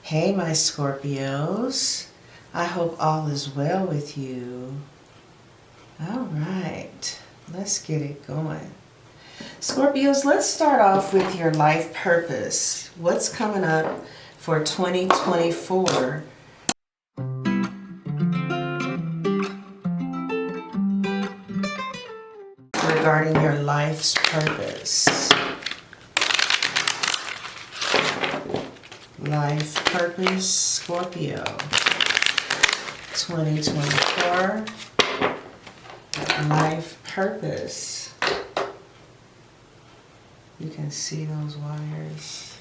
Hey my Scorpios, I hope all is well with you. Alright, let's get it going. Scorpios, let's start off with your life purpose. What's coming up for 2024? Regarding your life's purpose. Life purpose, Scorpio. 2024. Life purpose. You can see those wires.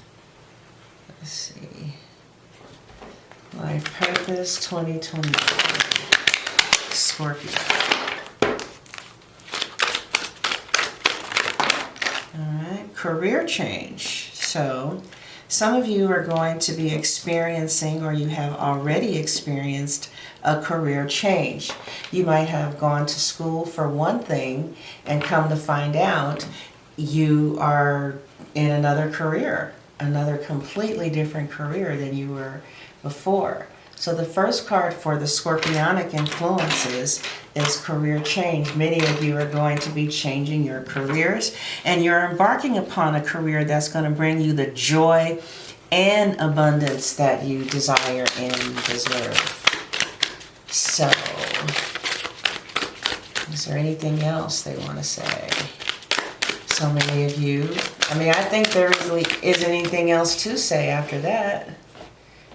Let's see. Life purpose 2024. Scorpio. Alright, career change. So, some of you are going to be experiencing, or you have already experienced, a career change. You might have gone to school for one thing and come to find out you are in another career, another completely different career than you were before. So the first card for the Scorpionic influences is career change. Many of you are going to be changing your careers, and you're embarking upon a career that's going to bring you the joy and abundance that you desire and deserve. So, is there anything else they want to say? So many of you, I think there really isn't anything else to say after that.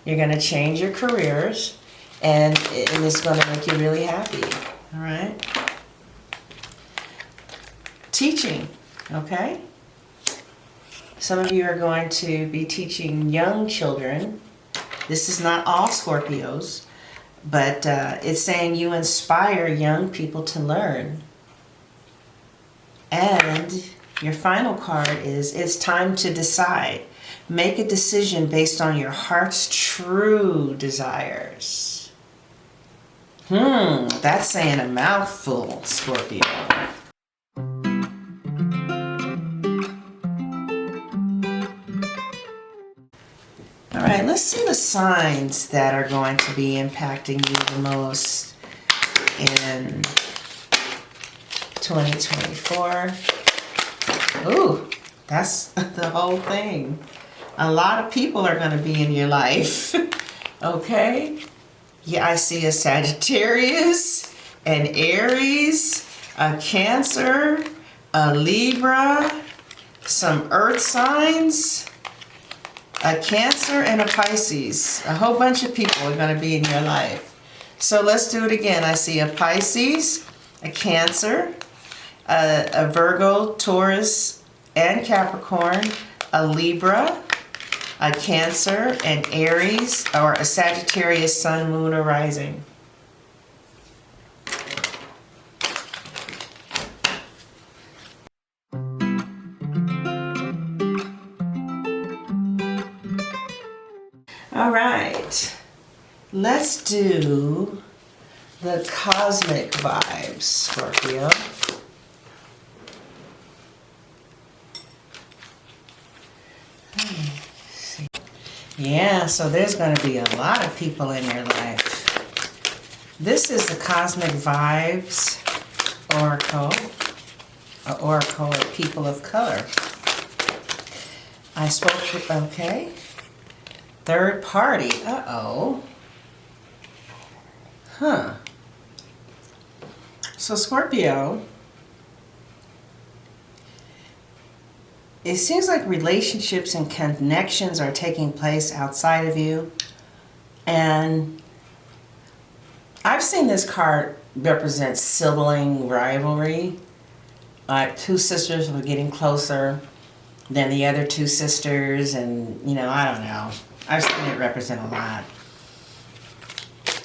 You're going to change your careers, and it's going to make you really happy. All right? Teaching, okay? Some of you are going to be teaching young children. This is not all Scorpios, but it's saying you inspire young people to learn. And your final card is, it's time to decide. Make a decision based on your heart's true desires. That's saying a mouthful, Scorpio. All right, let's see the signs that are going to be impacting you the most in 2024. Ooh, that's the whole thing. A lot of people are going to be in your life. Okay? Yeah, I see a Sagittarius, an Aries, a Cancer, a Libra, some Earth signs, a Cancer, and a Pisces. A whole bunch of people are going to be in your life. So let's do it again. I see a Pisces, a Cancer, a Virgo, Taurus, and Capricorn, a Libra, a Cancer, an Aries, or a Sagittarius, Sun, Moon, or Rising. All right, let's do the cosmic vibes, Scorpio. Yeah, so there's going to be a lot of people in your life. This is the Cosmic Vibes Oracle, Oracle of People of Color. I spoke to, okay. Third party, uh-oh. Huh. So Scorpio, it seems like relationships and connections are taking place outside of you. And I've seen this card represent sibling rivalry. Like two sisters were getting closer than the other two sisters, and I don't know. I've seen it represent a lot.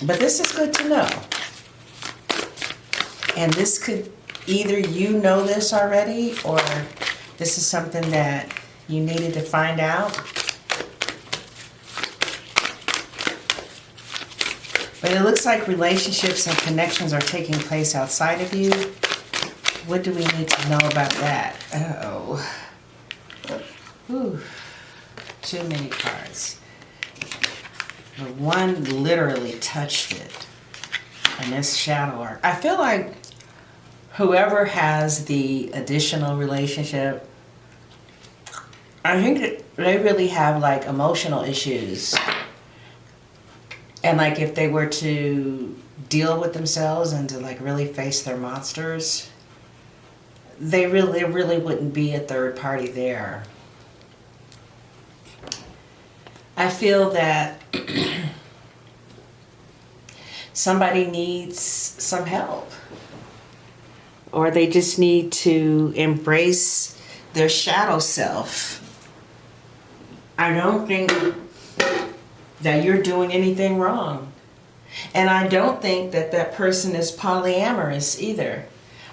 But this is good to know. And this could, either you know this already, or this is something that you needed to find out. But it looks like relationships and connections are taking place outside of you. What do we need to know about that? Uh-oh. Whew. Too many cards. But one literally touched it. And this shadow arc. I feel like whoever has the additional relationship, I think that they really have like emotional issues. And like if they were to deal with themselves and to like really face their monsters, there really wouldn't be a third party there. I feel that somebody needs some help, or they just need to embrace their shadow self. I don't think that you're doing anything wrong. And I don't think that that person is polyamorous either.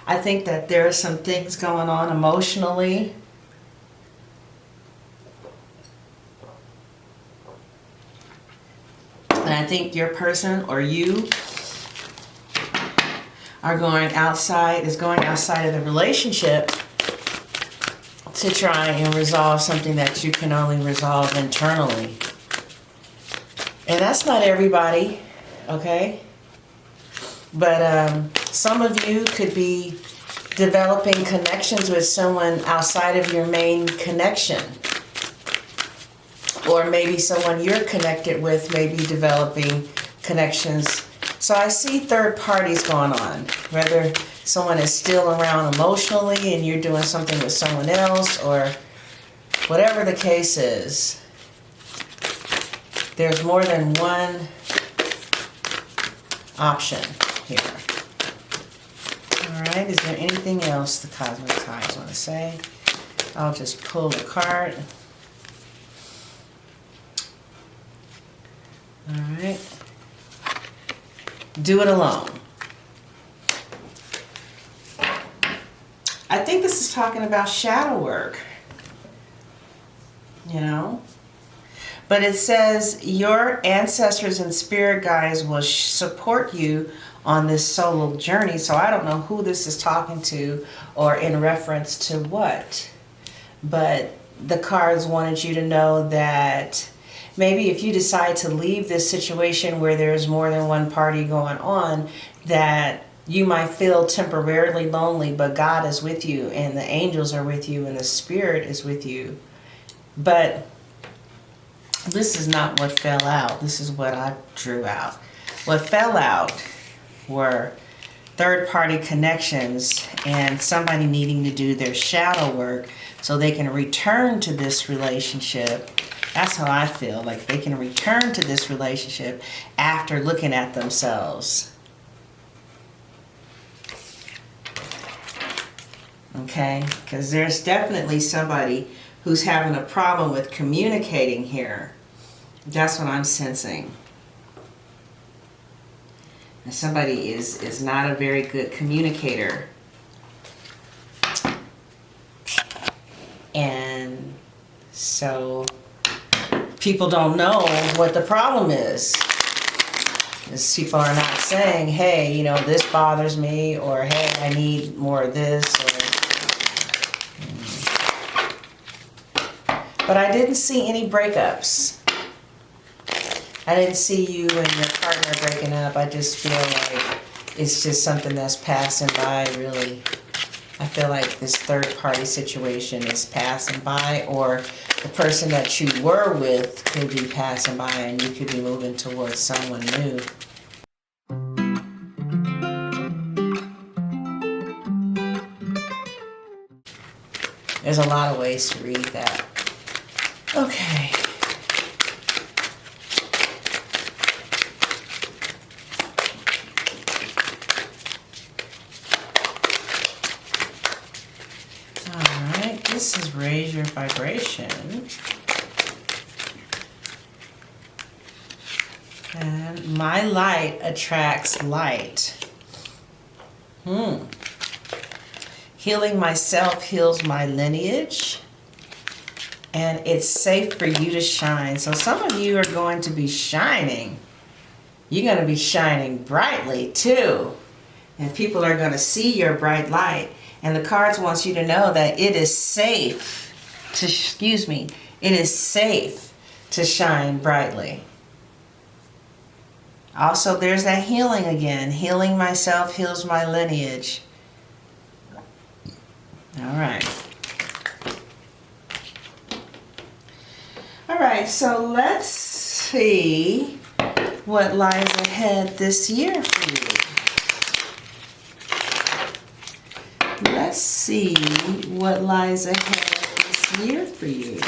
I think that there are some things going on emotionally. And I think your person or you are going outside of the relationship to try and resolve something that you can only resolve internally. And that's not everybody, okay? But some of you could be developing connections with someone outside of your main connection. Or maybe someone you're connected with may be developing connections. So I see third parties going on. Whether someone is still around emotionally and you're doing something with someone else, or whatever the case is. There's more than one option here. Alright, is there anything else the Cosmic Tides want to say? I'll just pull the card. Alright. Do it alone. I think this is talking about shadow work. You know? But it says your ancestors and spirit guides will support you on this solo journey. So I don't know who this is talking to or in reference to what. But the cards wanted you to know that maybe if you decide to leave this situation where there's more than one party going on, that you might feel temporarily lonely, but God is with you and the angels are with you and the spirit is with you. But this is not what fell out. This is what I drew out. What fell out were third-party connections and somebody needing to do their shadow work so they can return to this relationship. That's how I feel. Like they can return to this relationship after looking at themselves. Okay? Because there's definitely somebody who's having a problem with communicating here. That's what I'm sensing. And somebody is not a very good communicator. And so people don't know what the problem is. Because people are not saying, hey, you know, this bothers me, or hey, I need more of this, or but I didn't see any breakups. I didn't see you and your partner breaking up. I just feel like it's just something that's passing by, really. I feel like this third party situation is passing by, or the person that you were with could be passing by and you could be moving towards someone new. There's a lot of ways to read that. Okay. Alright, this is raise your vibration. And my light attracts light. Healing myself heals my lineage. And it's safe for you to shine. So some of you are going to be shining. You're going to be shining brightly too. And people are going to see your bright light. And the cards wants you to know that it is safe to, it is safe to shine brightly. Also, there's that healing again. Healing myself heals my lineage. All right. All right, so let's see what lies ahead this year for you. Let's see what lies ahead this year for you.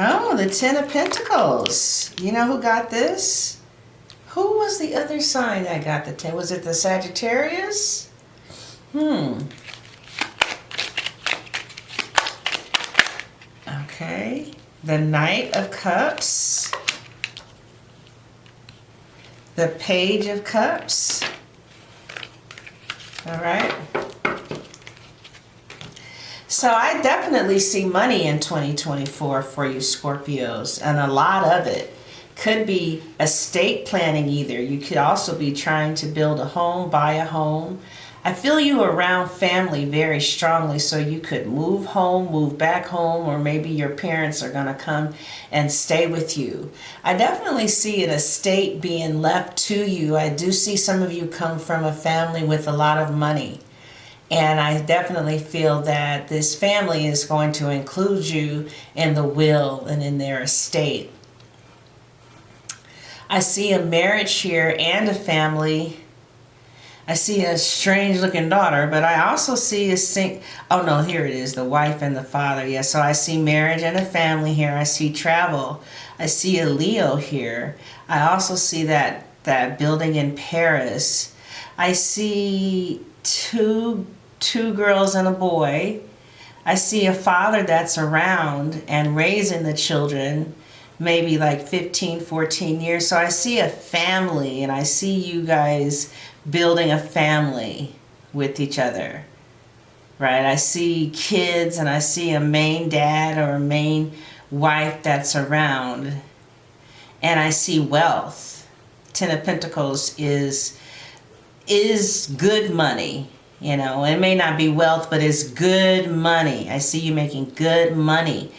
Oh, the Ten of Pentacles. You know who got this? Who was the other sign that got the 10? Was it the Sagittarius? Okay. The Knight of Cups. The Page of Cups. All right. So I definitely see money in 2024 for you Scorpios, and a lot of it could be estate planning either. You could also be trying to build a home, buy a home. I feel you around family very strongly, so you could move home, move back home, or maybe your parents are going to come and stay with you. I definitely see an estate being left to you. I do see some of you come from a family with a lot of money. And I definitely feel that this family is going to include you in the will and in their estate. I see a marriage here and a family. I see a strange looking daughter, but I also see oh no, here it is, the wife and the father. Yeah, so I see marriage and a family here. I see travel. I see a Leo here. I also see that building in Paris. I see two girls and a boy. I see a father that's around and raising the children, maybe like 15, 14 years. So I see a family, and I see you guys building a family with each other, right? I see kids, and I see a main dad or a main wife that's around, and I see wealth. Ten of Pentacles is good money. You know, it may not be wealth, but it's good money. I see you making good money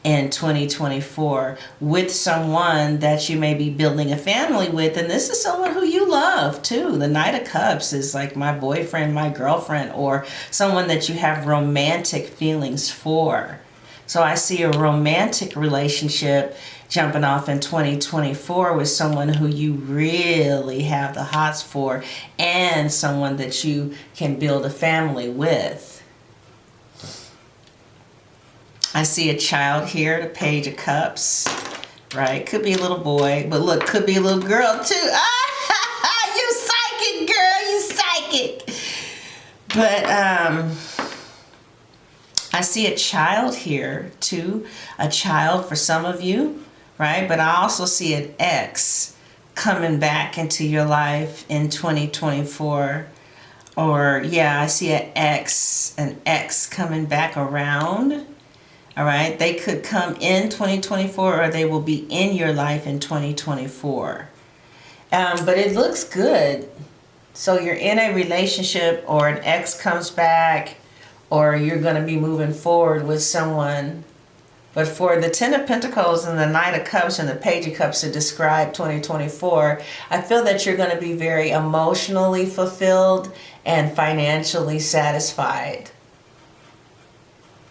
in 2024 with someone that you may be building a family with. And this is someone who you love too. The Knight of Cups is like my boyfriend, my girlfriend, or someone that you have romantic feelings for. So I see a romantic relationship jumping off in 2024 with someone who you really have the hots for, and someone that you can build a family with. I see a child here, the Page of Cups, right? Could be a little boy, but look, could be a little girl too. Ah, you psychic, girl, you psychic. But I see a child here too, a child for some of you, right? But I also see an ex coming back into your life in 2024. Or yeah, I see an ex coming back around. All right, they could come in 2024, or they will be in your life in 2024. But it looks good. So you're in a relationship, or an ex comes back, or you're going to be moving forward with someone. But for the Ten of Pentacles and the Knight of Cups and the Page of Cups to describe 2024, I feel that you're going to be very emotionally fulfilled and financially satisfied.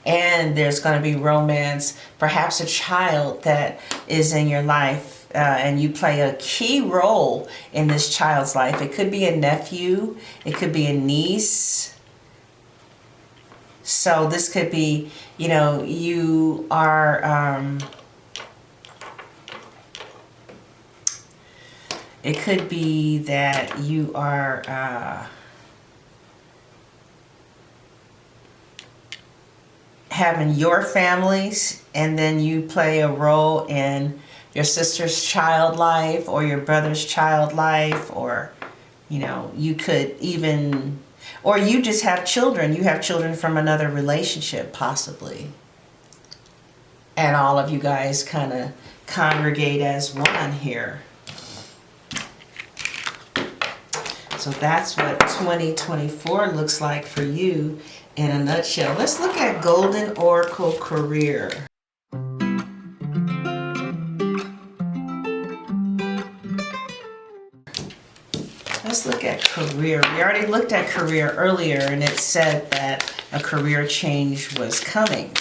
And there's going to be romance, perhaps a child that is in your life, and you play a key role in this child's life. It could be a nephew, it could be a niece. So this could be, you know, you are, it could be that you are having your families, and then you play a role in your sister's child life or your brother's child life, or, you know, you could even... Or you just have children. You have children from another relationship, possibly. And all of you guys kind of congregate as one here. So that's what 2024 looks like for you in a nutshell. Let's look at Golden Oracle career. Let's look at career. We already looked at career earlier and it said that a career change was coming.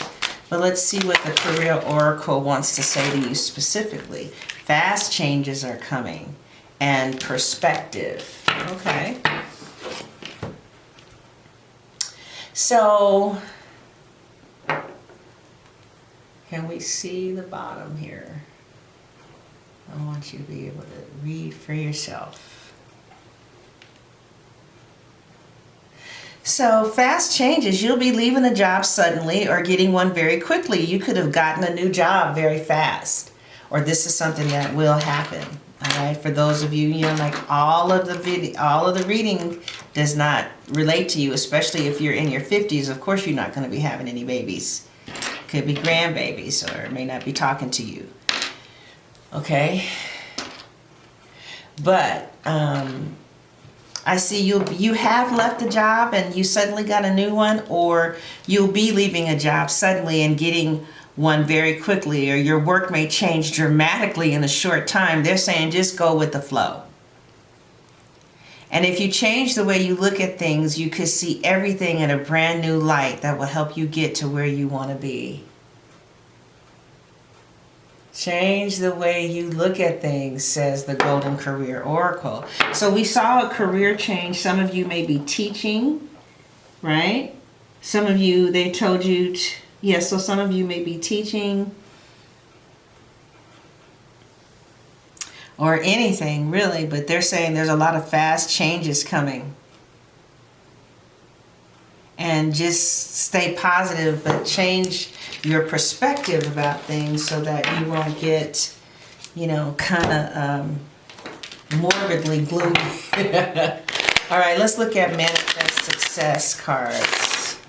But let's see what the career oracle wants to say to you specifically. Fast changes are coming and perspective. Okay. So, can we see the bottom here? I want you to be able to read for yourself. So, fast changes. You'll be leaving a job suddenly or getting one very quickly. You could have gotten a new job very fast. Or this is something that will happen. All right, for those of you, like all of the reading does not relate to you, especially if you're in your 50s. Of course, you're not going to be having any babies. Could be grandbabies or may not be talking to you. Okay? But I see you have left a job and you suddenly got a new one, or you'll be leaving a job suddenly and getting one very quickly, or your work may change dramatically in a short time. They're saying just go with the flow. And if you change the way you look at things, you could see everything in a brand new light that will help you get to where you want to be. Change the way you look at things, says the Golden Career Oracle. So we saw a career change. Some of you may be teaching, right? Some of you, they told you, so some of you may be teaching or anything really, but they're saying there's a lot of fast changes coming. And just stay positive, but change your perspective about things so that you won't get, kind of morbidly gloomy. All right, let's look at Manifest Success cards.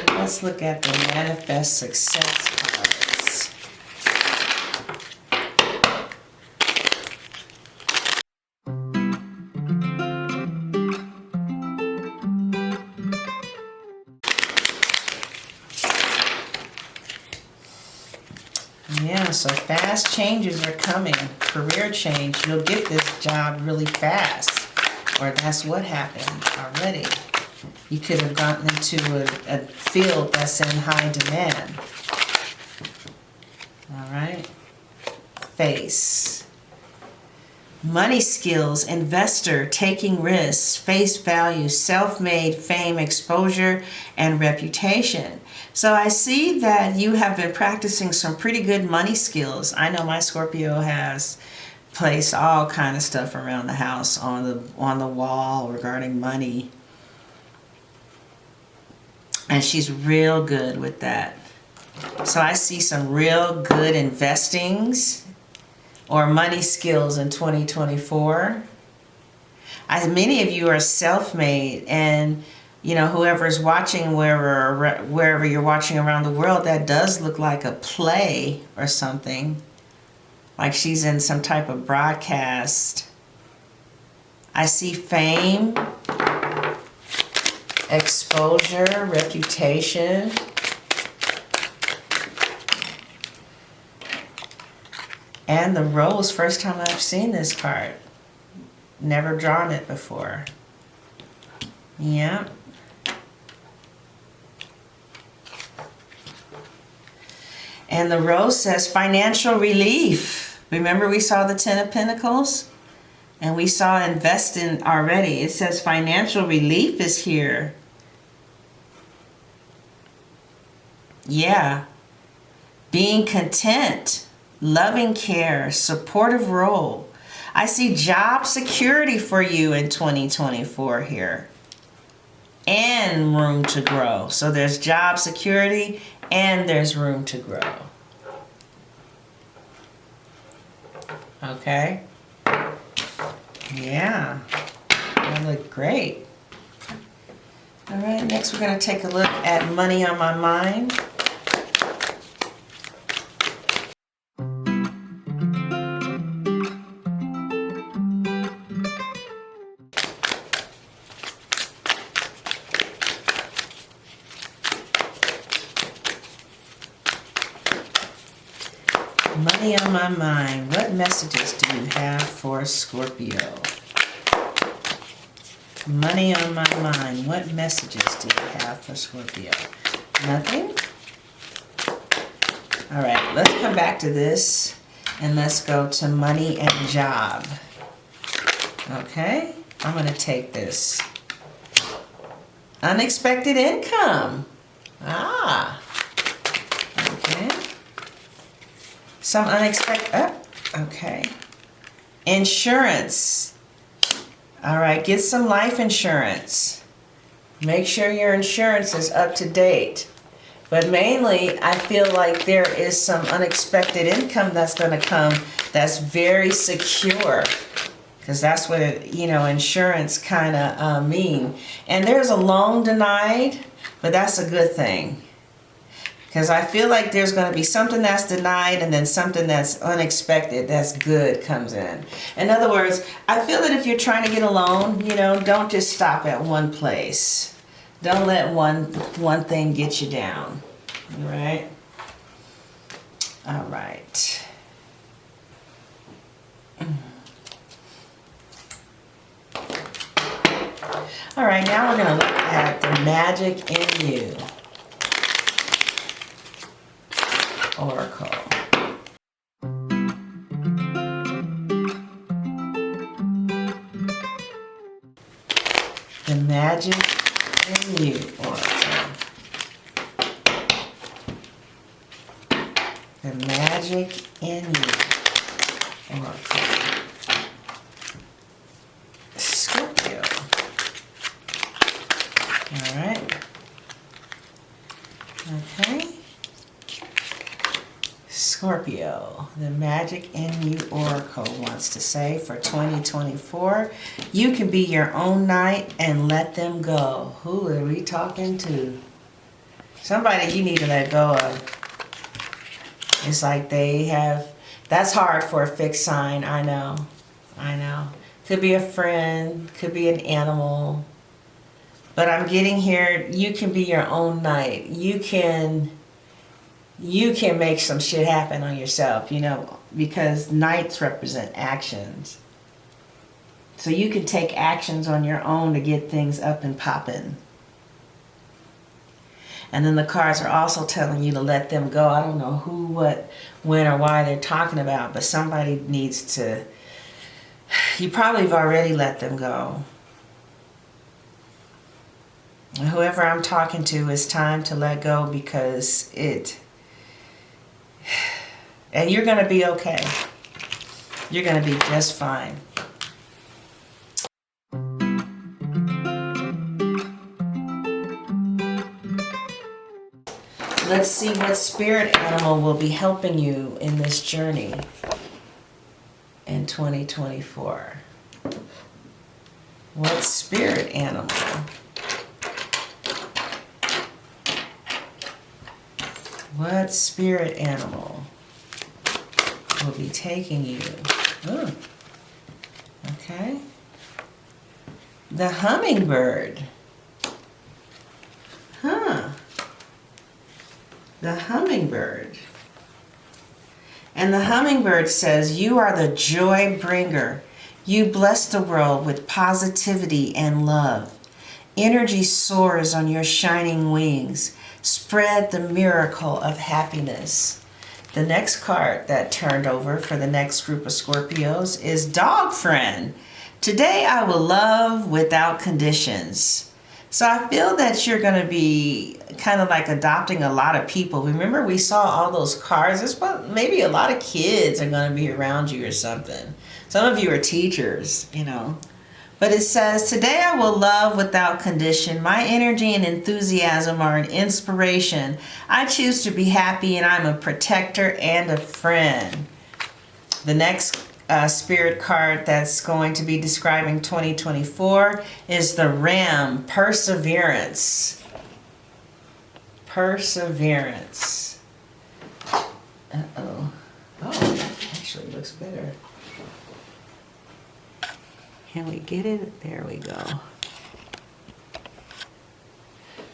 Let's look at the Manifest Success cards. Yeah, so fast changes are coming. Career change. You'll get this job really fast. Or that's what happened already. You could have gotten into a field that's in high demand. All right. Face. Money skills, investor, taking risks, face value, self-made, fame, exposure, and reputation. So I see that you have been practicing some pretty good money skills. I know my Scorpio has placed all kind of stuff around the house on the wall regarding money. And she's real good with that. So I see some real good investings or money skills in 2024. Many of you are self-made, and whoever's watching wherever you're watching around the world, that does look like a play or something. Like she's in some type of broadcast. I see fame, exposure, reputation. And the rose, first time I've seen this card. Never drawn it before. Yeah. And the rose says financial relief. Remember we saw the Ten of Pentacles? And we saw investing already. It says financial relief is here. Yeah. Being content. Loving care, supportive role. I see job security for you in 2024 here. And room to grow. So there's job security and there's room to grow. Okay. Yeah. That look great. All right, next we're going to take a look at money on my mind. Money on my mind. What messages do you have for Scorpio? Money on my mind. What messages do you have for Scorpio? Nothing? All right, let's come back to this and let's go to money and job. Okay, I'm going to take this. Unexpected income. Ah, okay. Some unexpected, okay. Insurance. All right, get some life insurance. Make sure your insurance is up to date. But mainly, I feel like there is some unexpected income that's going to come that's very secure. Because that's what, insurance kind of mean. And there's a loan denied, but that's a good thing. Because I feel like there's going to be something that's denied and then something that's unexpected, that's good, comes in. In other words, I feel that if you're trying to get a loan, don't just stop at one place. Don't let one thing get you down. All right? All right. All right, now we're going to look at the magic in you. Oracle. The magic in you, Oracle. The magic in you, Oracle. Scorpio. All right. Okay. Scorpio, the magic in you, Oracle wants to say for 2024, you can be your own knight and let them go. Who are we talking to? Somebody you need to let go of. It's like that's hard for a fixed sign, I know. Could be a friend, could be an animal. But I'm getting here, you can be your own knight. You can make some shit happen on yourself, because knights represent actions. So you can take actions on your own to get things up and popping. And then the cards are also telling you to let them go. I don't know who, what, when, or why they're talking about, but somebody needs to, you probably have already let them go. And whoever I'm talking to, it's time to let go because and you're going to be okay. You're going to be just fine. Let's see what spirit animal will be helping you in this journey in 2024. What spirit animal? What spirit animal will be taking you? Oh, okay. The hummingbird. Huh. The hummingbird. And the hummingbird says, you are the joy bringer. You bless the world with positivity and love. Energy soars on your shining wings. Spread the miracle of happiness. The next card that turned over for the next group of Scorpios is Dog Friend. Today I will love without conditions. So I feel that you're going to be kind of like adopting a lot of people. Remember we saw all those cards. Maybe a lot of kids are going to be around you or something. Some of you are teachers, But it says, today I will love without condition. My energy and enthusiasm are an inspiration. I choose to be happy and I'm a protector and a friend. The next spirit card that's going to be describing 2024 is the Ram, Perseverance. Perseverance. Uh-oh. Oh, actually looks better. Can we get it? There we go.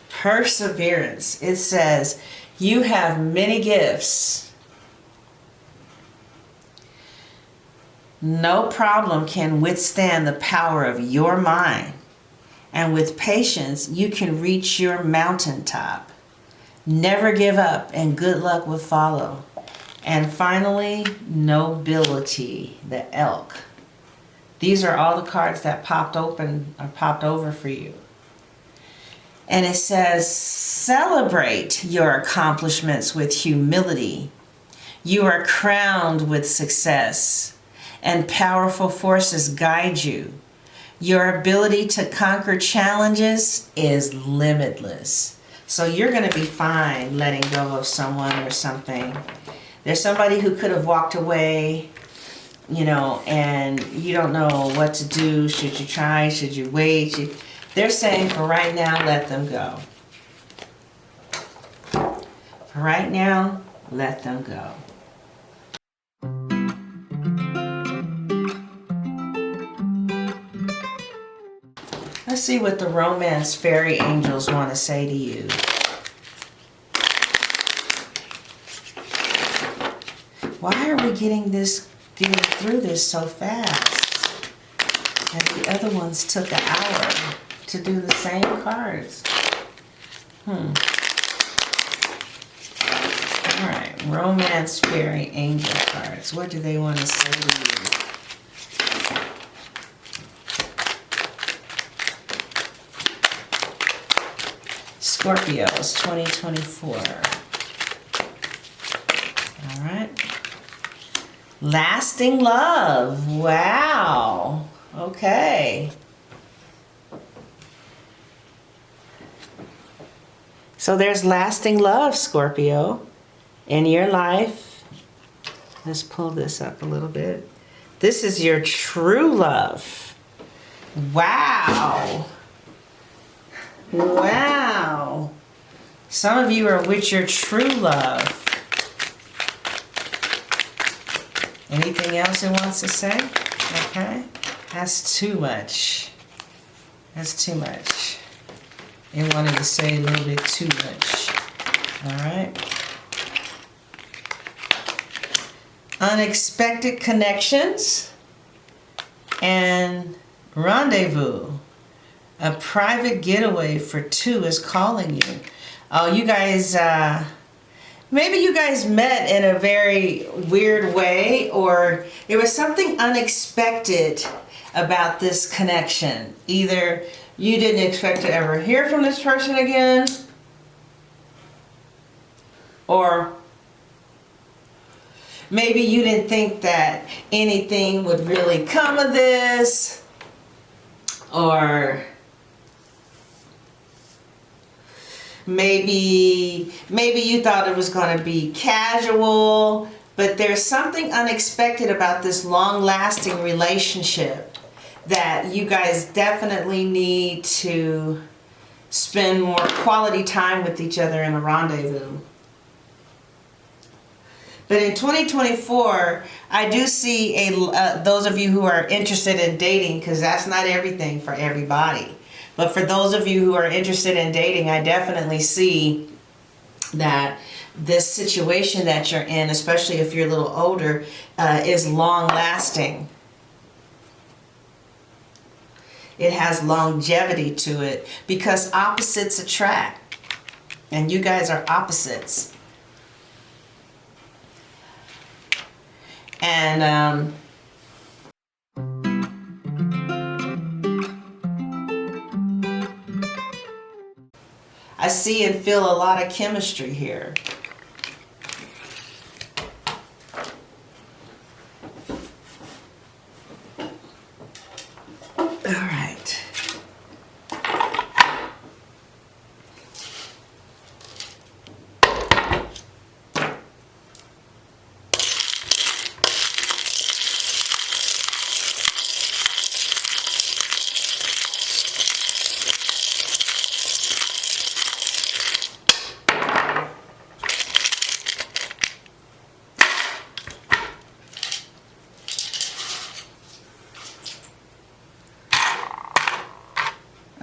Perseverance. It says, you have many gifts. No problem can withstand the power of your mind. And with patience, you can reach your mountaintop. Never give up and good luck will follow. And finally, nobility, the elk. These are all the cards that popped open or popped over for you. And it says, celebrate your accomplishments with humility. You are crowned with success, and powerful forces guide you. Your ability to conquer challenges is limitless. So you're going to be fine letting go of someone or something. There's somebody who could have walked away, you know, and you don't know what to do. Should you try? Should you wait? They're saying for right now, let them go. For right now, let them go. Let's see what the romance fairy angels want to say to you. Why are we getting through this so fast? And the other ones took an hour to do the same cards. Alright, romance fairy angel cards. What do they want to say to you? Scorpios 2024. Alright. Lasting love. Wow. Okay. So there's lasting love, Scorpio, in your life. Let's pull this up a little bit. This is your true love. Wow. Wow. Some of you are with your true love. Anything else it wants to say? Okay. That's too much. That's too much. It wanted to say a little bit too much. Alright. Unexpected connections and rendezvous. A private getaway for two is calling you. Oh, you guys, maybe you guys met in a very weird way, or there was something unexpected about this connection. Either you didn't expect to ever hear from this person again, or maybe you didn't think that anything would really come of this, or maybe you thought it was going to be casual, but there's something unexpected about this long-lasting relationship that you guys definitely need to spend more quality time with each other in a rendezvous. But in 2024, I do see those of you who are interested in dating, because that's not everything for everybody. But for those of you who are interested in dating, I definitely see that this situation that you're in, especially if you're a little older, is long-lasting. It has longevity to it because opposites attract. And you guys are opposites. And I see and feel a lot of chemistry here. All right.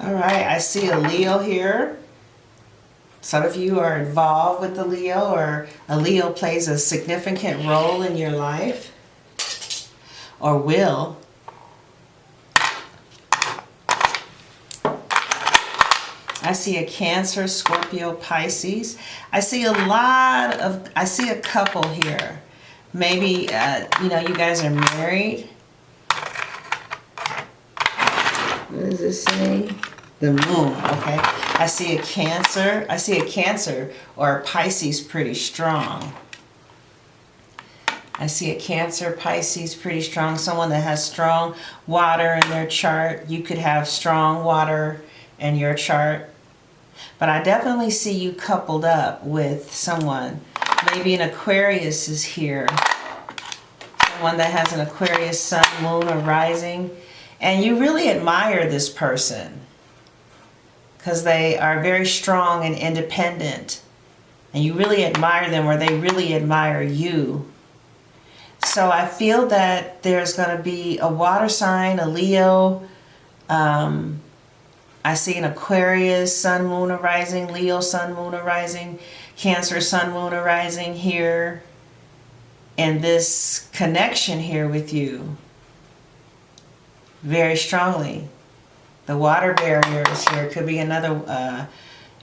All right, I see a Leo here. Some of you are involved with the Leo, or a Leo plays a significant role in your life. or will. I see a Cancer, Scorpio, Pisces. I see I see a couple here. Maybe, you know, you guys are married. What does this say? The moon, okay. I see a Cancer. I see a Cancer or a Pisces pretty strong. I see a Cancer, Pisces pretty strong. Someone that has strong water in their chart. You could have strong water in your chart. But I definitely see you coupled up with someone. Maybe an Aquarius is here. Someone that has an Aquarius sun, moon, or rising. And you really admire this person because they are very strong and independent. And you really admire them, or they really admire you. So I feel that there's going to be a water sign, a Leo. I see an Aquarius, sun, moon, or rising, Leo, sun, moon, or rising, Cancer, sun, moon, or rising here. And this connection here with you very strongly. The water barrier is here. Could be another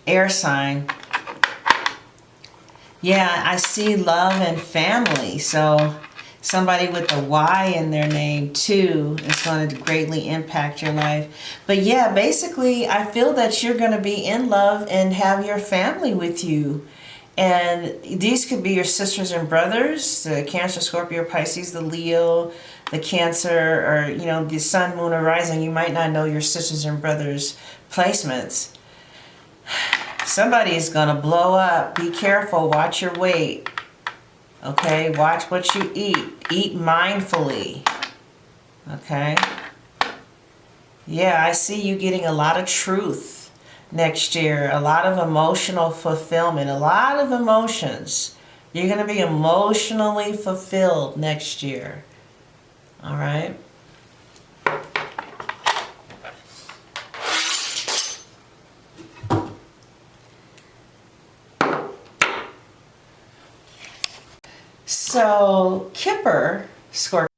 air sign. Yeah, I see love and family. So somebody with a Y in their name too is going to greatly impact your life. But yeah, basically I feel that you're going to be in love and have your family with you. And these could be your sisters and brothers, the Cancer, Scorpio, Pisces, the Leo, the Cancer, or, you know, the sun, moon, or rising. You might not know your sisters and brothers' placements. Somebody is going to blow up. Be careful. Watch your weight. Okay? Watch what you eat. Eat mindfully. Okay? Yeah, I see you getting a lot of truth next year. A lot of emotional fulfillment. A lot of emotions. You're going to be emotionally fulfilled next year. All right? So, Kipper, Scorpio.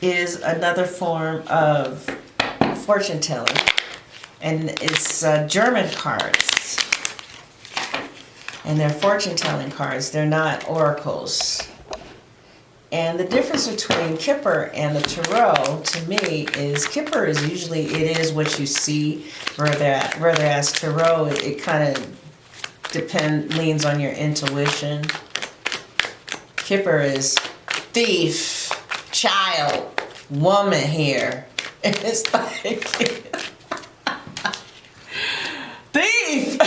Is another form of fortune telling, and it's German cards, and they're fortune telling cards. They're not oracles. And the difference between Kipper and the Tarot, to me, is Kipper is usually, it is what you see, whereas Tarot, it kind of leans on your intuition. Kipper is thief, child, woman here. And it's like, thief!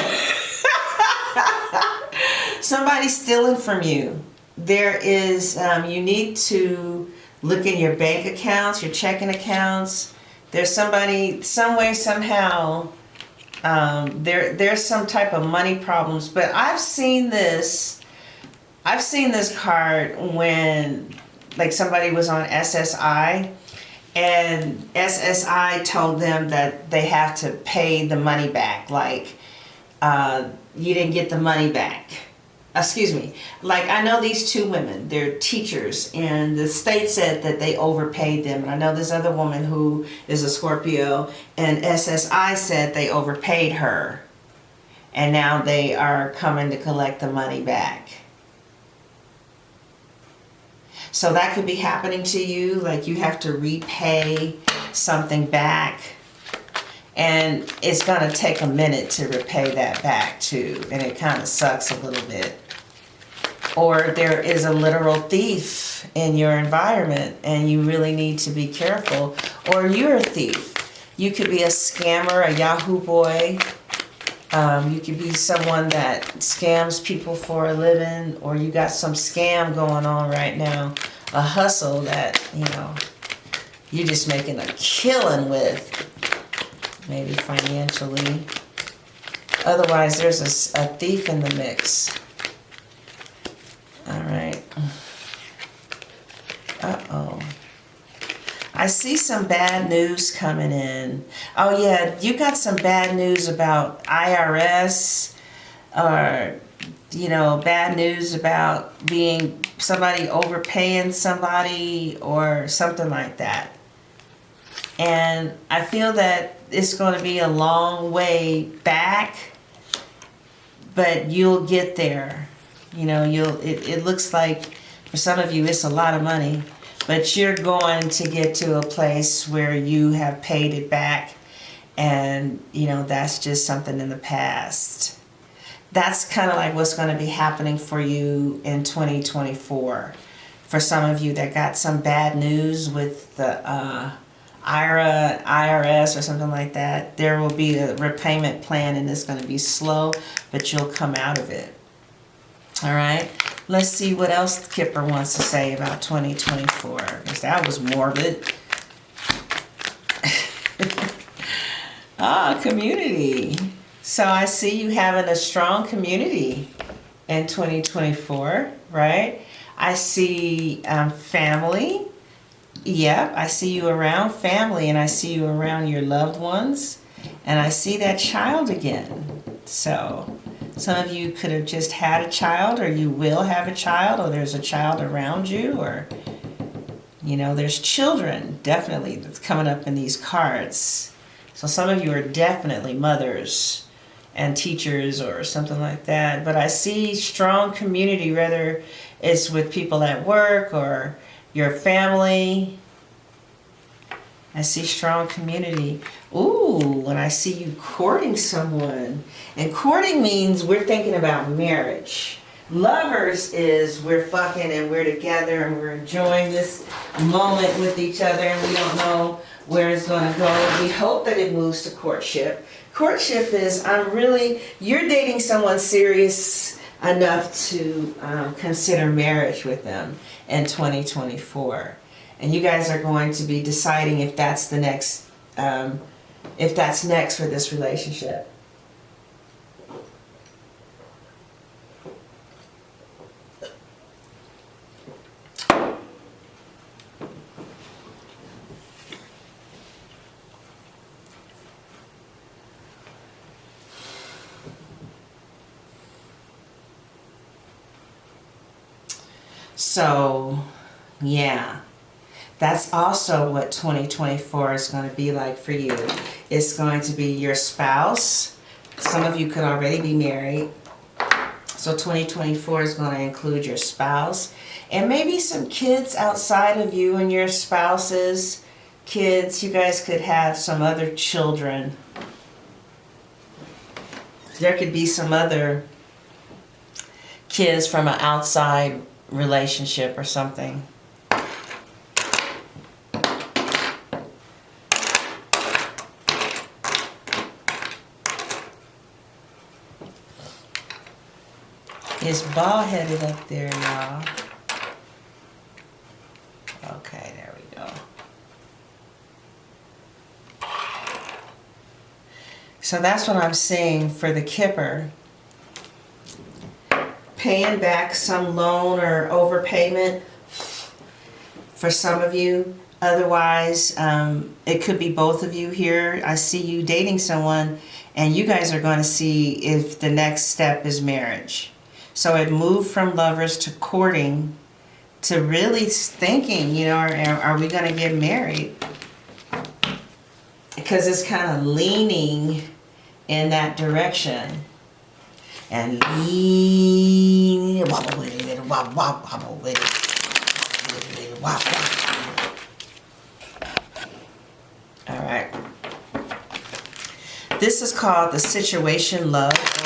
Somebody's stealing from you. There is, you need to look in your bank accounts, your checking accounts. There's somebody, some way, somehow, there's some type of money problems. But I've seen this card when, like, somebody was on SSI, and SSI told them that they have to pay the money back. Like, you didn't get the money back. Excuse me. Like, I know these two women, they're teachers, and the state said that they overpaid them. And I know this other woman who is a Scorpio, and SSI said they overpaid her. And now they are coming to collect the money back. So that could be happening to you, like you have to repay something back. And it's going to take a minute to repay that back too. And it kind of sucks a little bit. Or there is a literal thief in your environment and you really need to be careful. Or you're a thief. You could be a scammer, a Yahoo boy. You could be someone that scams people for a living. Or you got some scam going on right now. A hustle that, you know, you're just making a killing with. Maybe financially. Otherwise, there's a thief in the mix. All right. Uh-oh. I I see some bad news coming in. Oh yeah, you got some bad news about IRS, or bad news about being somebody overpaying somebody or something like that. And I feel that it's going to be a long way back, but you'll get there. It looks like for some of you it's a lot of money, but you're going to get to a place where you have paid it back, and that's just something in the past. That's kind of like what's going to be happening for you in 2024. For some of you that got some bad news with the IRS or something like that, there will be a repayment plan, and it's going to be slow, but you'll come out of it. All right, let's see what else Kipper wants to say about 2024, because that was morbid. Community. So I see you having a strong community in 2024, right? I see family. Yep, I see you around family, and I see you around your loved ones, and I see that child again. So some of you could have just had a child, or you will have a child, or there's a child around you, or there's children definitely that's coming up in these cards. So some of you are definitely mothers and teachers or something like that. But I see strong community, whether it's with people at work or your family. I see strong community. Ooh, and I see you courting someone. And courting means we're thinking about marriage. Lovers is we're fucking and we're together and we're enjoying this moment with each other, and we don't know where it's going to go. We hope that it moves to courtship. Courtship is you're dating someone serious enough to consider marriage with them in 2024. And you guys are going to be deciding if that's the next, if that's next for this relationship. So, yeah, that's also what 2024 is going to be like for you. It's going to be your spouse. Some of you could already be married. So 2024 is going to include your spouse and maybe some kids outside of you and your spouse's kids. You guys could have some other children. There could be some other kids from an outside relationship or something. It's bald-headed up there, y'all. Okay, there we go. So that's what I'm seeing for the Kipper. Paying back some loan or overpayment for some of you. Otherwise, it could be both of you here. I see you dating someone, and you guys are going to see if the next step is marriage. So it moved from lovers to courting to really thinking, are we going to get married? Because it's kind of leaning in that direction. And lean, wobble with it, wobble with it, wobble. All right. This is called the Situation Love Oracle.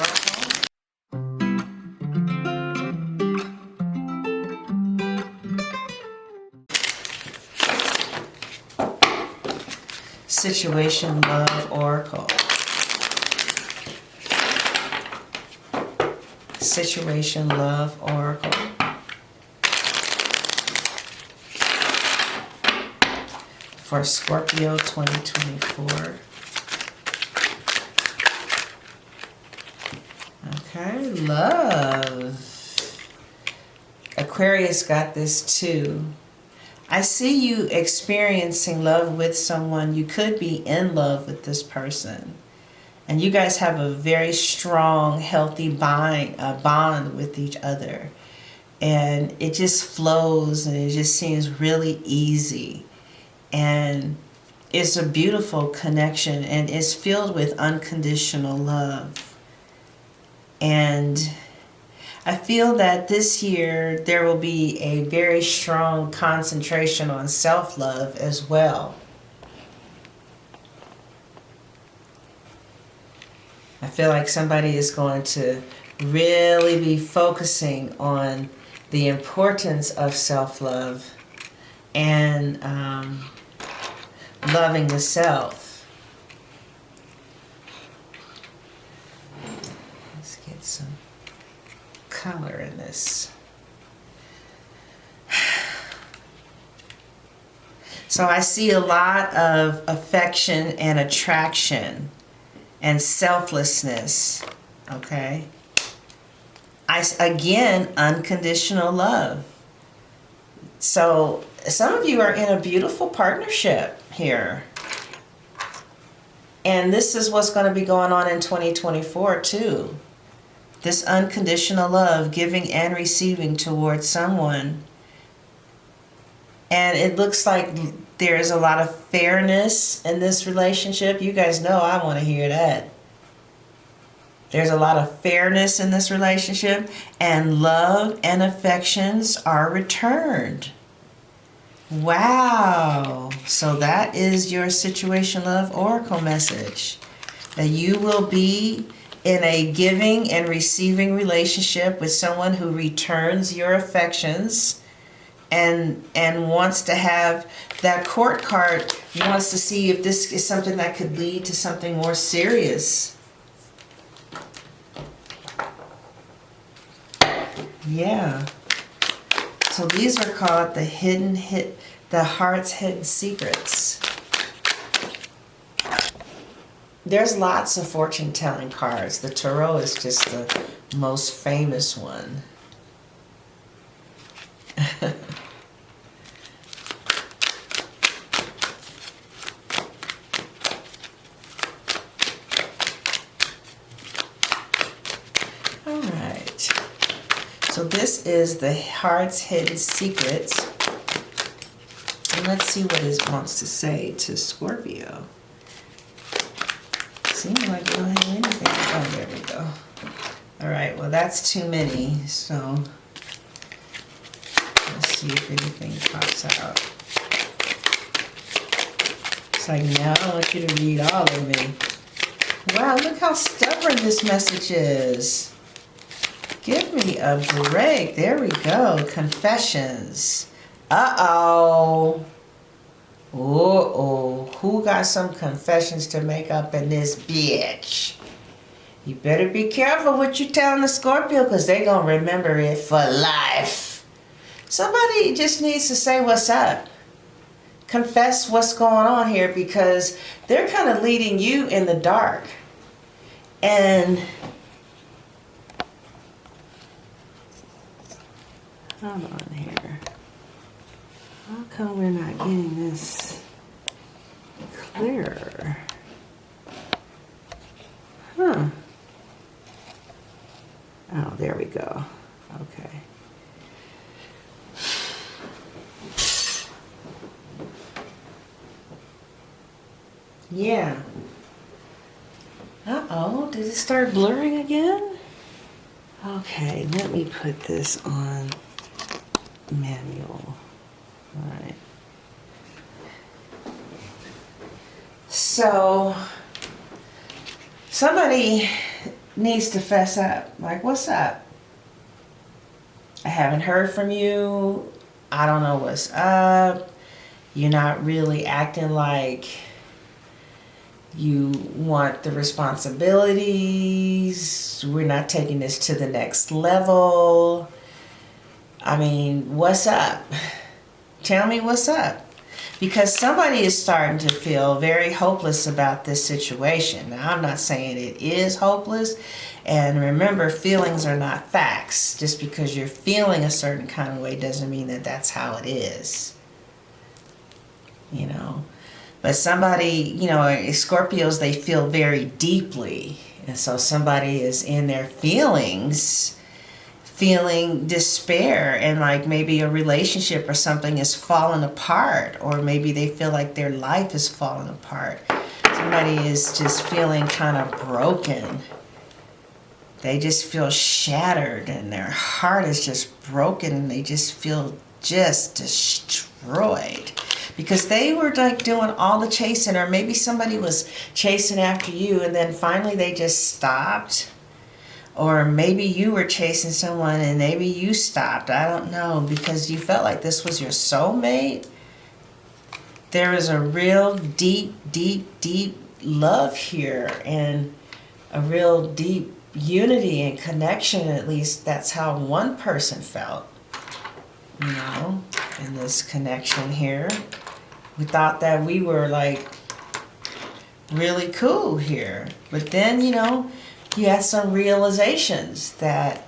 Situation Love Oracle. Situation Love Oracle. For Scorpio 2024. Okay, love. Aquarius got this too. I see you experiencing love with someone. You could be in love with this person. And you guys have a very strong, healthy bond with each other. And it just flows and it just seems really easy. And it's a beautiful connection and it's filled with unconditional love. And I feel that this year there will be a very strong concentration on self-love as well. I feel like somebody is going to really be focusing on the importance of self-love and loving the self. Let's get some color in this. So I see a lot of affection and attraction and selflessness, okay? Again, unconditional love. So some of you are in a beautiful partnership here. And this is what's going to be going on in 2024 too. This unconditional love, giving and receiving towards someone. And it looks like there's a lot of fairness in this relationship. You guys know I want to hear that. There's a lot of fairness in this relationship, and love and affections are returned. Wow. So that is your situation love oracle message. That you will be in a giving and receiving relationship with someone who returns your affections and wants to have that court card, wants to see if this is something that could lead to something more serious. Yeah. So these are called the heart's hidden secrets. There's lots of fortune telling cards. The tarot is just the most famous one. All right. So this is the heart's hidden secrets. And let's see what it wants to say to Scorpio. Seems like we don't have anything. Oh, there we go. All right, well, that's too many. So let's see if anything pops out. It's like, no, I want you to read all of me. Wow, look how stubborn this message is. Give me a break. There we go. Confessions. Uh-oh. Uh-oh. Who got some confessions to make up in this bitch? You better be careful what you telling the Scorpio, because they're going to remember it for life. Somebody just needs to say what's up. Confess what's going on here, because they're kind of leading you in the dark. And hold on here. How come we're not getting this clearer? Huh. Oh, there we go. Okay. Yeah. Uh-oh, did it start blurring again? Okay, let me put this on manual. All right. So somebody needs to fess up. Like, what's up? I haven't heard from you. I don't know what's up. You're not really acting like you want the responsibilities. We're not taking this to the next level. I mean, what's up? Tell me what's up. Because somebody is starting to feel very hopeless about this situation. Now, I'm not saying it is hopeless. And remember, feelings are not facts. Just because you're feeling a certain kind of way doesn't mean that that's how it is. you know. But somebody, you know, Scorpios, they feel very deeply. And so somebody is in their feelings, feeling despair, and like maybe a relationship or something is falling apart, or maybe they feel like their life is falling apart. Somebody is just feeling kind of broken. They just feel shattered and their heart is just broken and they just feel just destroyed. Because they were like doing all the chasing, or maybe somebody was chasing after you and then finally they just stopped. Or maybe you were chasing someone and maybe you stopped. I don't know, because you felt like this was your soulmate. There is a real deep, deep, deep love here, and a real deep unity and connection. At least that's how one person felt, you know, in this connection here. We thought that we were like really cool here, but then, you know, you had some realizations that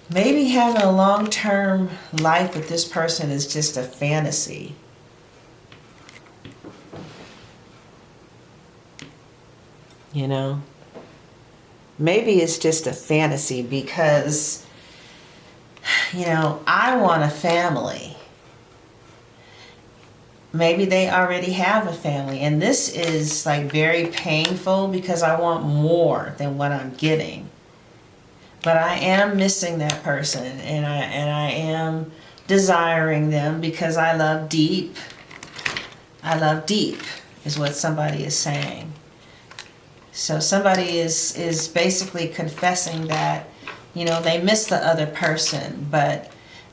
maybe having a long-term life with this person is just a fantasy. You know, maybe it's just a fantasy because, you know, I want a family. Maybe they already have a family, and this is like very painful because I want more than what I'm getting. But I am missing that person, and I am desiring them because I love deep. I love deep is what somebody is saying. So somebody is basically confessing that, you know, they miss the other person, but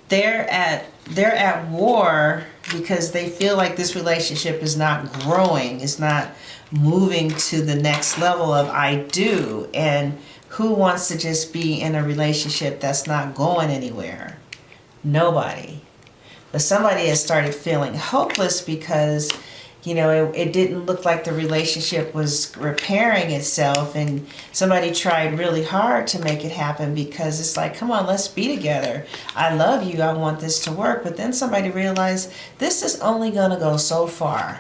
they're at war because they feel like this relationship is not growing, is not moving to the next level of I do. And who wants to just be in a relationship that's not going anywhere? Nobody. But somebody has started feeling hopeless because, you know, it didn't look like the relationship was repairing itself, and somebody tried really hard to make it happen because it's like, come on, let's be together. I love you. I want this to work. But then somebody realized this is only going to go so far.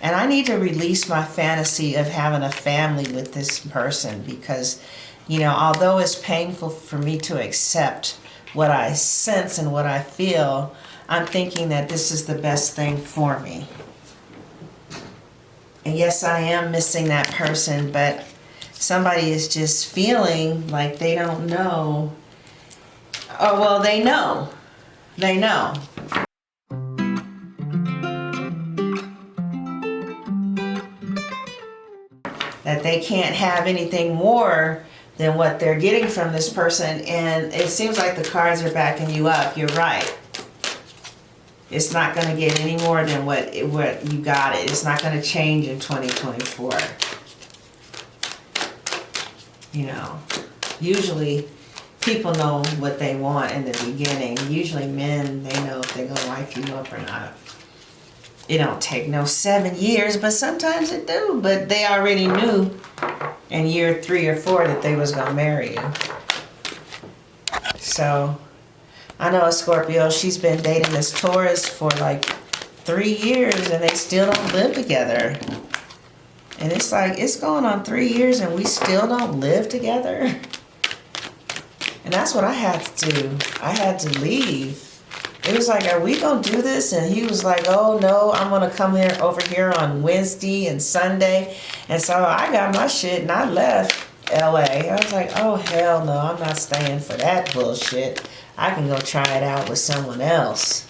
And I need to release my fantasy of having a family with this person because, you know, although it's painful for me to accept what I sense and what I feel, I'm thinking that this is the best thing for me. And yes, I am missing that person, but somebody is just feeling like they don't know. Oh, well, they know. They know. That they can't have anything more than what they're getting from this person. And it seems like the cards are backing you up. You're right. It's not going to get any more than what you got it. It's not going to change in 2024. You know, usually people know what they want in the beginning. Usually men, they know if they're going to wife you up or not. It don't take no 7 years, but sometimes it do. But they already knew in year 3 or 4 that they was going to marry you. So I know a Scorpio, she's been dating this Taurus for like 3 years and they still don't live together. And it's like, it's going on 3 years and we still don't live together. And that's what I had to do. I had to leave. It was like, are we going to do this? And he was like, oh no, I'm going to come here over here on Wednesday and Sunday. And so I got my shit and I left LA. I was like, oh hell no, I'm not staying for that bullshit. I can go try it out with someone else.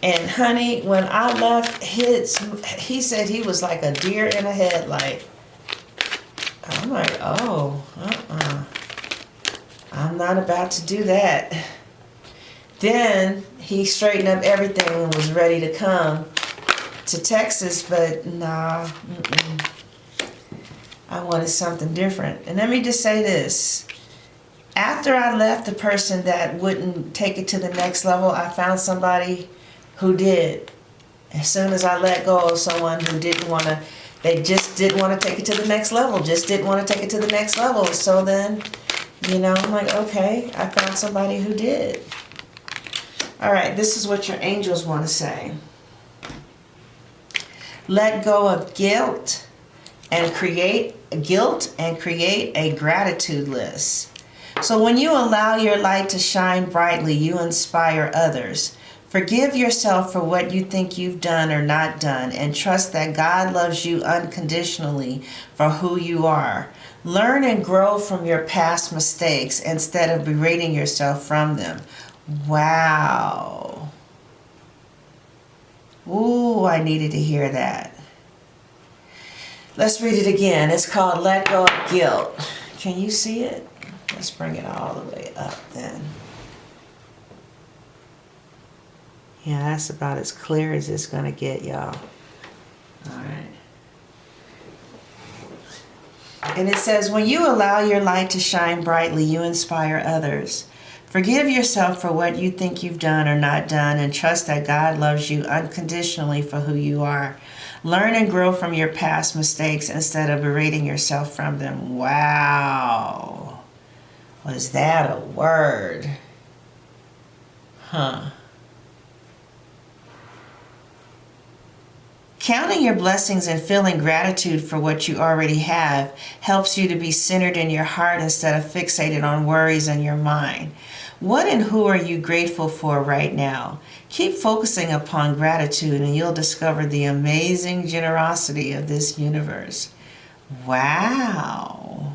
And honey, when I left, he said he was like a deer in a headlight. I'm like, oh, I'm not about to do that. Then he straightened up everything and was ready to come to Texas, but nah, I wanted something different. And let me just say this. After I left the person that wouldn't take it to the next level, I found somebody who did. As soon as I let go of someone who they just didn't want to take it to the next level, just didn't want to take it to the next level. So then, you know, I'm like, okay, I found somebody who did. All right, this is what your angels want to say. Let go of guilt and create a gratitude list. So when you allow your light to shine brightly, you inspire others. Forgive yourself for what you think you've done or not done, and trust that God loves you unconditionally for who you are. Learn and grow from your past mistakes instead of berating yourself from them. Wow. Ooh, I needed to hear that. Let's read it again. It's called Let Go of Guilt. Can you see it? Let's bring it all the way up then. Yeah, that's about as clear as it's going to get, y'all. All right. And it says, when you allow your light to shine brightly, you inspire others. Forgive yourself for what you think you've done or not done, and trust that God loves you unconditionally for who you are. Learn and grow from your past mistakes instead of berating yourself from them. Wow. Was that a word? Huh. Counting your blessings and feeling gratitude for what you already have helps you to be centered in your heart instead of fixated on worries in your mind. What and who are you grateful for right now? Keep focusing upon gratitude and you'll discover the amazing generosity of this universe. Wow.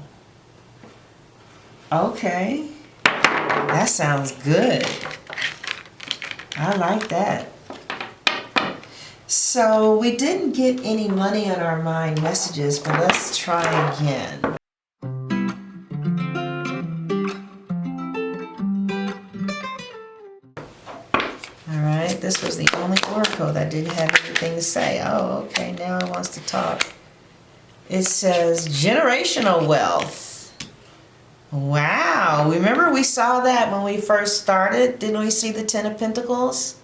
Okay. That sounds good. I like that. So we didn't get any money on our mind messages, but let's try again. All right, this was the only oracle that didn't have anything to say. Oh, okay, now it wants to talk. It says generational wealth. Wow, remember we saw that when we first started? Didn't we see the 10 of Pentacles?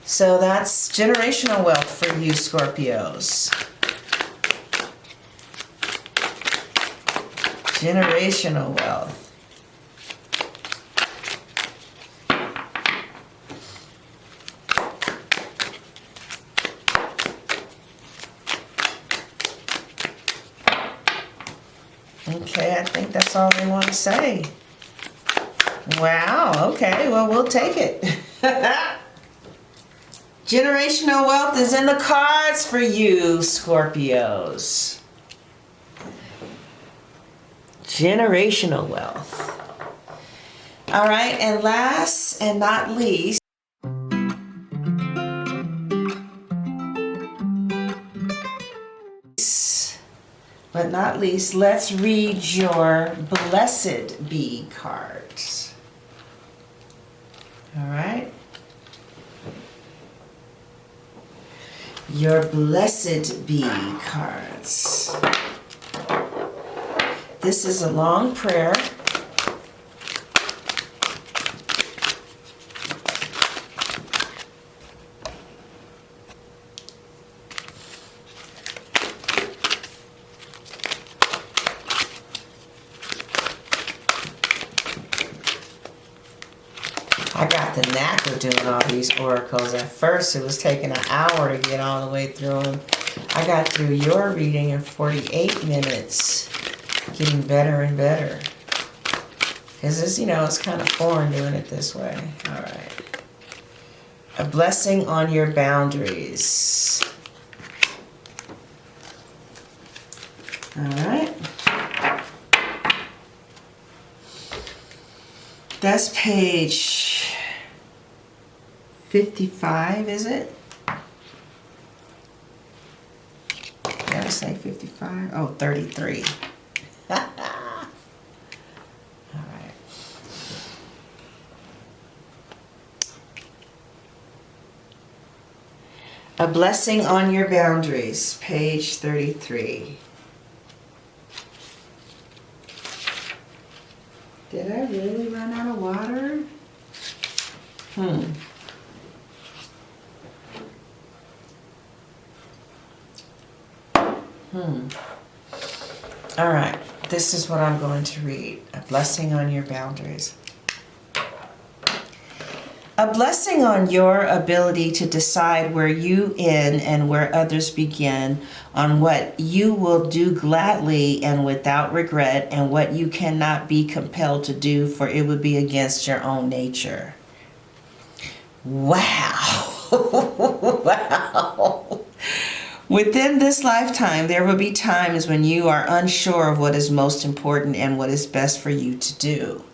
So that's generational wealth for you, Scorpios. Generational wealth. Okay, I think that's all they want to say. Wow, okay, well, we'll take it. Generational wealth is in the cards for you, Scorpios. Generational wealth. All right, and last and not least, but not least, let's read your Blessed Be cards. All right. Your Blessed Be cards. This is a long prayer. I got the knack of doing all these oracles. At first, it was taking an hour to get all the way through them. I got through your reading in 48 minutes, getting better and better. Because this, you know, it's kind of foreign doing it this way. All right. A blessing on your boundaries. All right. That's page 55, is it? Did I say 55? Oh, 33. All right. A blessing on your boundaries, page 33. Did I really run out of water? All right, this is what I'm going to read. A blessing on your boundaries. A blessing on your ability to decide where you end and where others begin, on what you will do gladly and without regret, and what you cannot be compelled to do, for it would be against your own nature. Wow. Wow. Within this lifetime, there will be times when you are unsure of what is most important and what is best for you to do.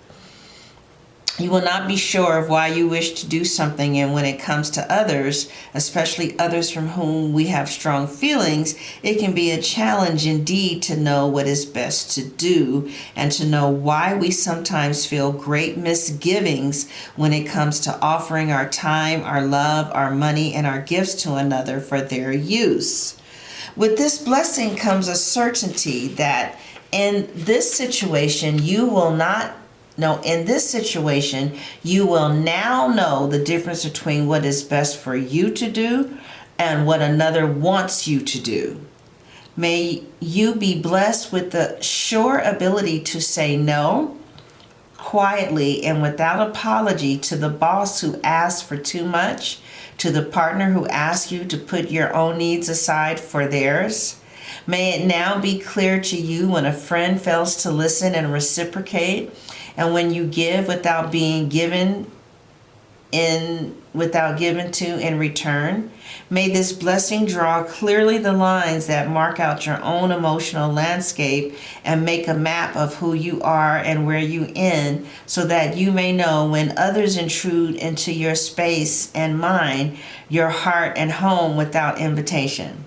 You will not be sure of why you wish to do something, and when it comes to others, especially others from whom we have strong feelings, it can be a challenge indeed to know what is best to do and to know why we sometimes feel great misgivings when it comes to offering our time, our love, our money, and our gifts to another for their use. With this blessing comes a certainty that in this situation you will not in this situation, you will now know the difference between what is best for you to do and what another wants you to do. May you be blessed with the sure ability to say no quietly and without apology to the boss who asks for too much, to the partner who asks you to put your own needs aside for theirs. May it now be clear to you when a friend fails to listen and reciprocate, and when you give without being given to in return. May this blessing draw clearly the lines that mark out your own emotional landscape and make a map of who you are and where you end, so that you may know when others intrude into your space and mind, your heart and home without invitation.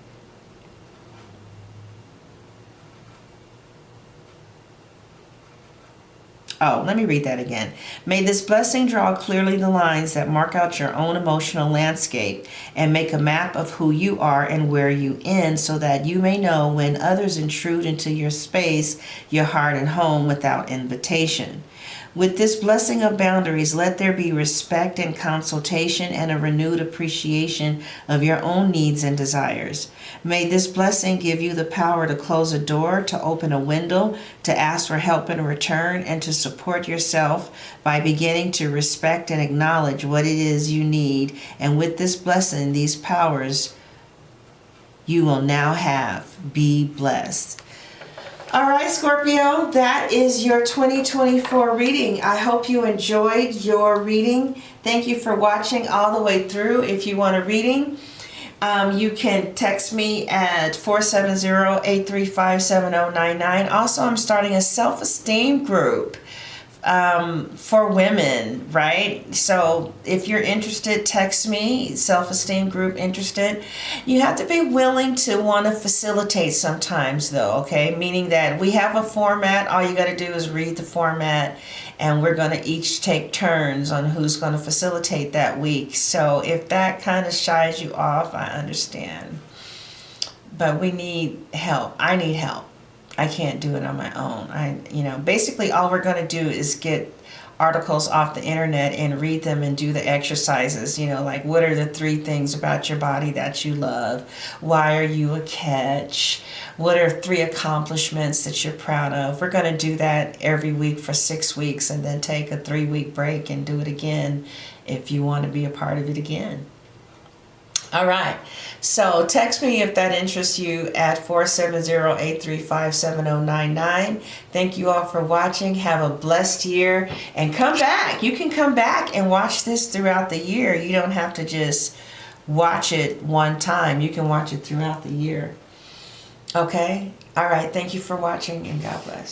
Oh, let me read that again. May this blessing draw clearly the lines that mark out your own emotional landscape and make a map of who you are and where you end, so that you may know when others intrude into your space, your heart and home without invitation. With this blessing of boundaries, let there be respect and consultation and a renewed appreciation of your own needs and desires. May this blessing give you the power to close a door, to open a window, to ask for help in return, and to support yourself by beginning to respect and acknowledge what it is you need. And with this blessing, these powers you will now have. Be blessed. All right, Scorpio, that is your 2024 reading. I hope you enjoyed your reading. Thank you for watching all the way through. If you want a reading, you can text me at 470-835-7099. Also, I'm starting a self-esteem group for women, right? So if you're interested, text me, self-esteem group interested. You have to be willing to want to facilitate sometimes though, okay? Meaning that we have a format. All you got to do is read the format, and we're going to each take turns on who's going to facilitate that week. So if that kind of shies you off, I understand. But we need help. I need help. I can't do it on my own. Basically all we're going to do is get articles off the internet and read them and do the exercises, like what are the 3 things about your body that you love? Why are you a catch? What are 3 accomplishments that you're proud of? We're going to do that every week for 6 weeks, and then take a 3-week break and do it again if you want to be a part of it again. All right, so text me if that interests you at 470-835-7099. Thank you all for watching. Have a blessed year, and come back. You can come back and watch this throughout the year. You don't have to just watch it one time. You can watch it throughout the year. Okay? All right, thank you for watching, and God bless.